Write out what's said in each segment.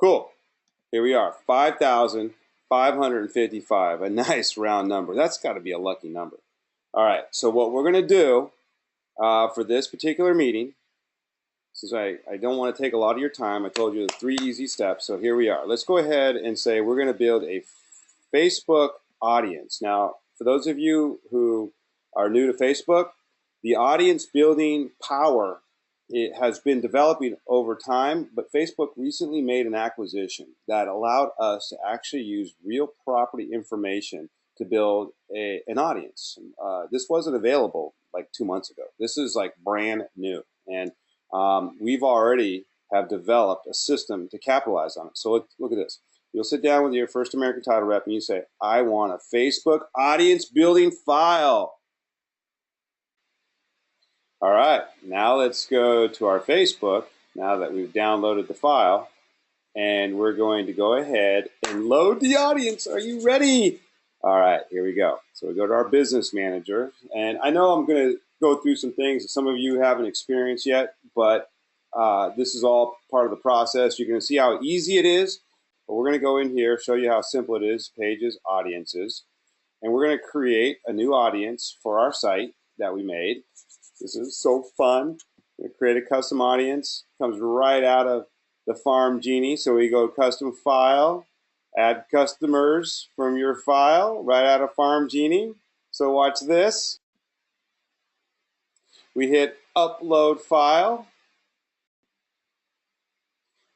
Cool. Here we are, 5,555, a nice round number. That's got to be a lucky number. All right, so what we're going to do for this particular meeting, since I don't want to take a lot of your time, I told you the 3 easy steps, so here we are. Let's go ahead and say we're going to build a Facebook audience. Now, for those of you who are new to Facebook, the audience building power, it has been developing over time, but Facebook recently made an acquisition that allowed us to actually use real property information to build an audience. This wasn't available like 2 months ago. This is like brand new, and we've already have developed a system to capitalize on it. So look at this. You'll sit down with your First American Title rep and you say, I want a Facebook audience building file. All right, now let's go to our Facebook, now that we've downloaded the file, and we're going to go ahead and load the audience. Are you ready? All right, here we go. So we go to our business manager, and I know I'm going to go through some things that some of you haven't experienced yet, but this is all part of the process. You're going to see how easy it is, but we're going to go in here, show you how simple it is, pages, audiences, and we're going to create a new audience for our site that we made. This is so fun. We're going to create a custom audience. Comes right out of the Farm Genie. So we go custom file, add customers from your file, right out of Farm Genie. So watch this. We hit upload file.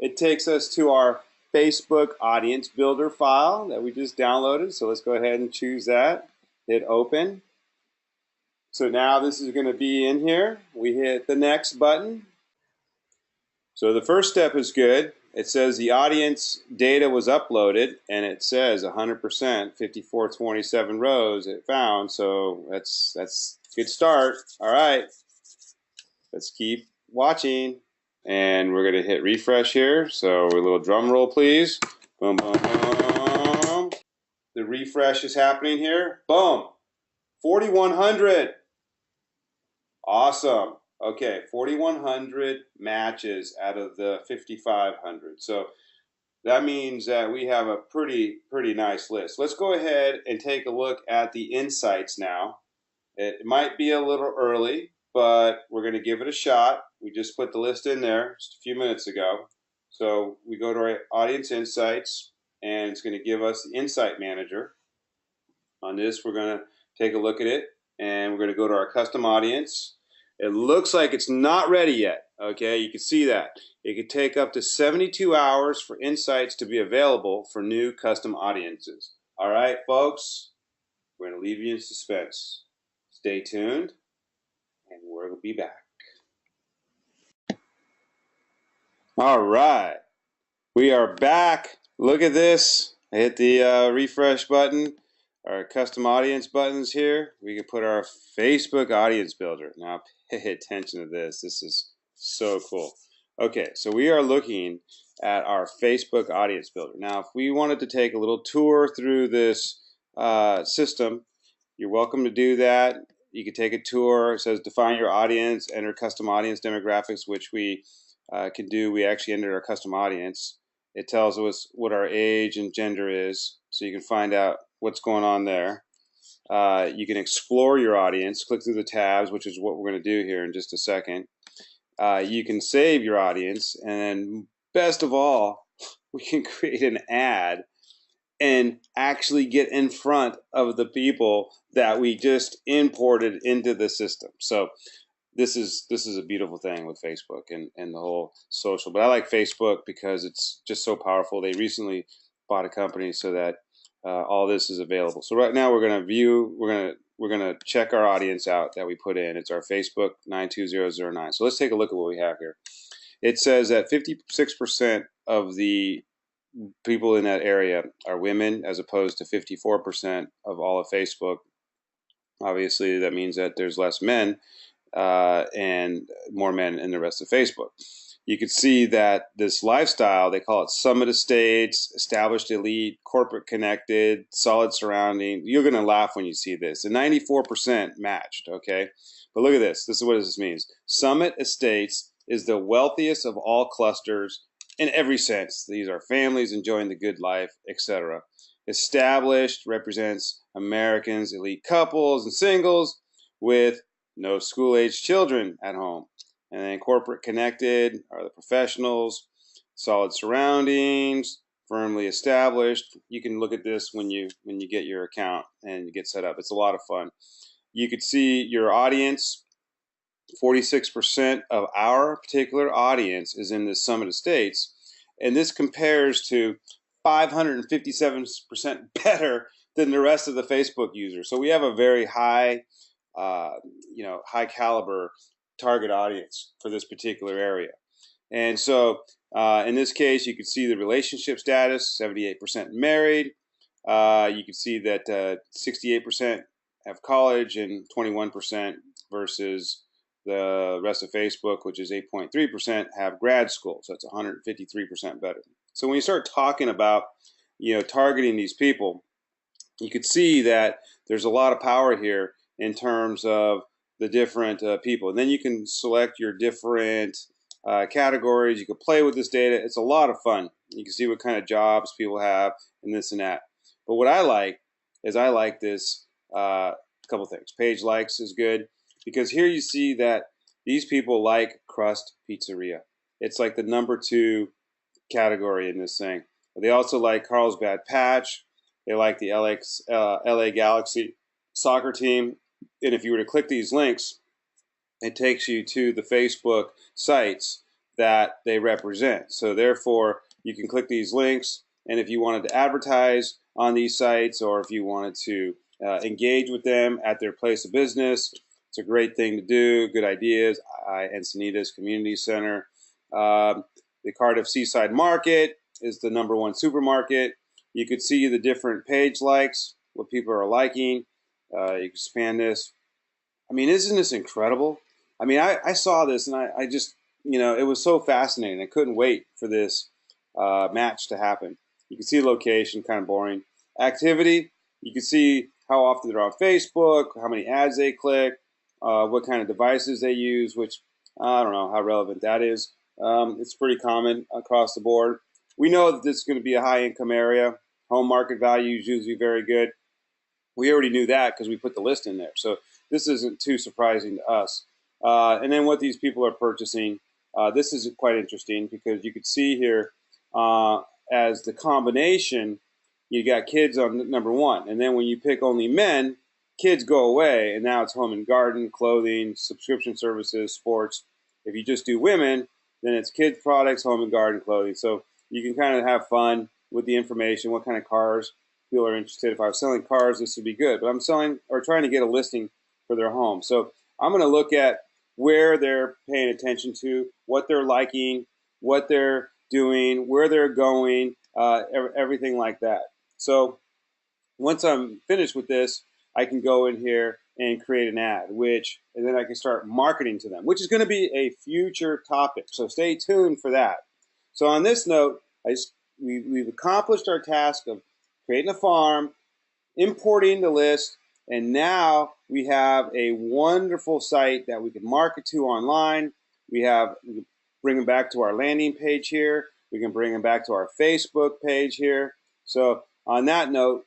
It takes us to our Facebook audience builder file that we just downloaded. So let's go ahead and choose that. Hit open. So now this is going to be in here. We hit the next button. So the first step is good. It says the audience data was uploaded, and it says 100%, 5427 rows it found. So that's a good start. All right, let's keep watching, and we're going to hit refresh here. So a little drum roll, please. Boom, boom, boom. The refresh is happening here. Boom, 4,100. Awesome. Okay, 4,100 matches out of the 5,500. So that means that we have a pretty nice list. Let's go ahead and take a look at the insights now. It might be a little early, but we're going to give it a shot. We just put the list in there just a few minutes ago. So we go to our audience insights, and it's going to give us the insight manager. On this, we're going to take a look at it, and we're going to go to our custom audience. It looks like it's not ready yet. Okay, you can see that. It could take up to 72 hours for insights to be available for new custom audiences. All right, folks, we're going to leave you in suspense. Stay tuned, and we'll be back. All right, we are back. Look at this. I hit the refresh button. Our custom audience buttons here. We can put our Facebook audience builder. Now pay attention to this. This is so cool. Okay, so we are looking at our Facebook audience builder. Now, if we wanted to take a little tour through this system, you're welcome to do that. You can take a tour. It says define your audience, enter custom audience demographics, which we can do. We actually entered our custom audience. It tells us what our age and gender is, so you can find out what's going on there. You can explore your audience, click through the tabs, which is what we're going to do here in just a second. You can save your audience, and then best of all, we can create an ad and actually get in front of the people that we just imported into the system. So this is a beautiful thing with Facebook and the whole social. But I like Facebook because it's just so powerful. They recently bought a company so that all this is available. So right now we're going to view, we're going to check our audience out that we put in. It's our Facebook 92009. So let's take a look at what we have here. It says that 56% of the people in that area are women, as opposed to 54% of all of Facebook. Obviously, that means that there's less men and more men in the rest of Facebook. You can see that this lifestyle, they call it Summit Estates, established elite, corporate connected, solid surrounding. You're going to laugh when you see this. And 94% matched, okay? But look at this. This is what this means. Summit Estates is the wealthiest of all clusters in every sense. These are families enjoying the good life, etc. Established represents Americans, elite couples, and singles with no school-age children at home. And then corporate connected are the professionals, solid surroundings, firmly established. You can look at this when you get your account and you get set up. It's a lot of fun. You could see your audience. 46% of our particular audience is in the Summit of States, and this compares to 557% better than the rest of the Facebook users. So we have a very high, high caliber target audience for this particular area. And so in this case, you can see the relationship status, 78% married. You can see that 68% have college and 21% versus the rest of Facebook, which is 8.3%, have grad school. So it's 153% better. So when you start talking about, targeting these people, you could see that there's a lot of power here in terms of the different people. And then you can select your different categories. You can play with this data. It's a lot of fun. You can see what kind of jobs people have and this and that. But what I like is this couple things. Page likes is good, because here you see that these people like Crust Pizzeria. It's like the number 2 category in this thing. They also like Carlsbad Patch. They like the LA Galaxy soccer team. And if you were to click these links, it takes you to the Facebook sites that they represent. So therefore, you can click these links, and if you wanted to advertise on these sites, or if you wanted to engage with them at their place of business, it's a great thing to do. Good ideas. Encinitas Community Center. The Cardiff Seaside Market is the number 1 supermarket. You could see the different page likes, what people are liking. You can expand this. I mean, isn't this incredible? I mean, I saw this and I just, it was so fascinating. I couldn't wait for this match to happen. You can see the location, kind of boring. Activity, you can see how often they're on Facebook, how many ads they click, what kind of devices they use, which I don't know how relevant that is. It's pretty common across the board. We know that this is going to be a high-income area. Home market value is usually very good. We already knew that because we put the list in there. So this isn't too surprising to us. And then what these people are purchasing, this is quite interesting because you could see here as the combination, you got kids on number 1. And then when you pick only men, kids go away. And now it's home and garden, clothing, subscription services, sports. If you just do women, then it's kids products, home and garden, clothing. So you can kind of have fun with the information, what kind of cars people are interested. If I was selling cars, this would be good. But I'm selling or trying to get a listing for their home. So I'm going to look at where they're paying attention to, what they're liking, what they're doing, where they're going, everything like that. So once I'm finished with this, I can go in here and create an ad, and then I can start marketing to them, which is going to be a future topic. So stay tuned for that. So on this note, we've accomplished our task of creating a farm, importing the list, and now we have a wonderful site that we can market to online. We can bring them back to our landing page here. We can bring them back to our Facebook page here. So on that note,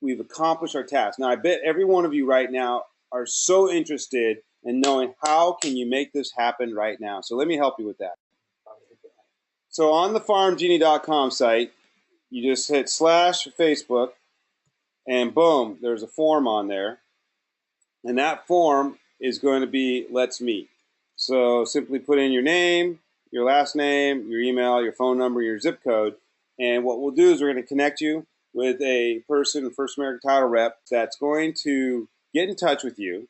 we've accomplished our task. Now, I bet every one of you right now are so interested in knowing how can you make this happen right now. So let me help you with that. So on the farmgenie.com site, you just hit /Facebook, and boom, there's a form on there. And that form is going to be Let's Meet. So simply put in your name, your last name, your email, your phone number, your zip code. And what we'll do is we're going to connect you with a person, First American Title rep, that's going to get in touch with you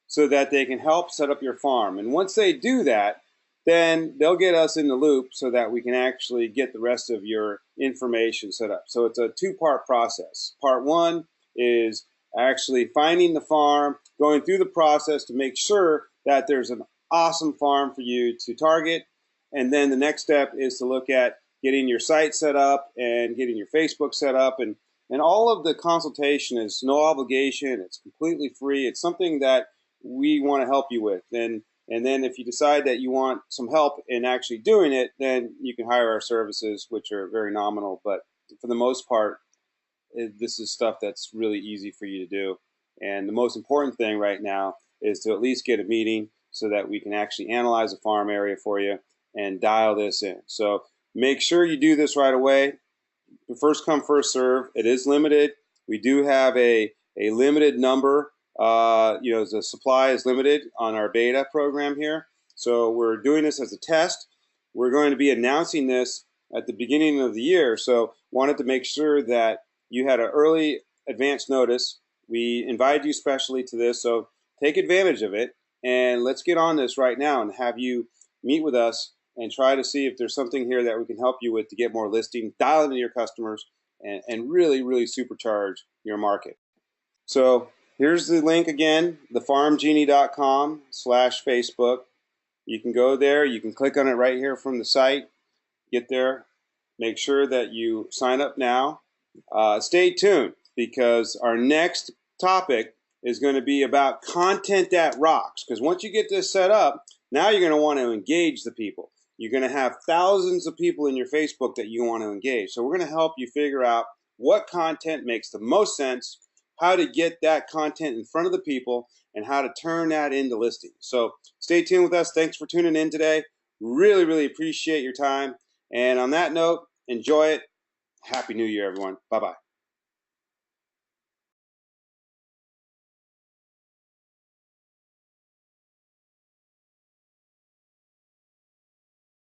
so that they can help set up your farm. And once they do that, then they'll get us in the loop so that we can actually get the rest of your information set up. So it's a 2-part process. Part 1 is actually finding the farm, going through the process to make sure that there's an awesome farm for you to target. And then the next step is to look at getting your site set up and getting your Facebook set up. And all of the consultation is no obligation. It's completely free. It's something that we want to help you with. And And then if you decide that you want some help in actually doing it, then you can hire our services, which are very nominal. But for the most part, this is stuff that's really easy for you to do. And the most important thing right now is to at least get a meeting so that we can actually analyze a farm area for you and dial this in. So make sure you do this right away. First come, first serve. It is limited. We do have a limited number. The supply is limited on our beta program here. So we're doing this as a test. We're going to be announcing this at the beginning of the year. So wanted to make sure that you had an early advance notice. We invited you specially to this. So take advantage of it. And let's get on this right now and have you meet with us and try to see if there's something here that we can help you with to get more listing, dial into your customers, and really, really supercharge your market. So here's the link again, thefarmgenie.com/Facebook. You can go there. You can click on it right here from the site. Get there. Make sure that you sign up now. Stay tuned because our next topic is going to be about content that rocks. Because once you get this set up, now you're going to want to engage the people. You're going to have thousands of people in your Facebook that you want to engage. So we're going to help you figure out what content makes the most sense, how to get that content in front of the people, and how to turn that into listings. So stay tuned with us. Thanks for tuning in today. Really, really appreciate your time. And on that note, enjoy it. Happy New Year, everyone. Bye-bye.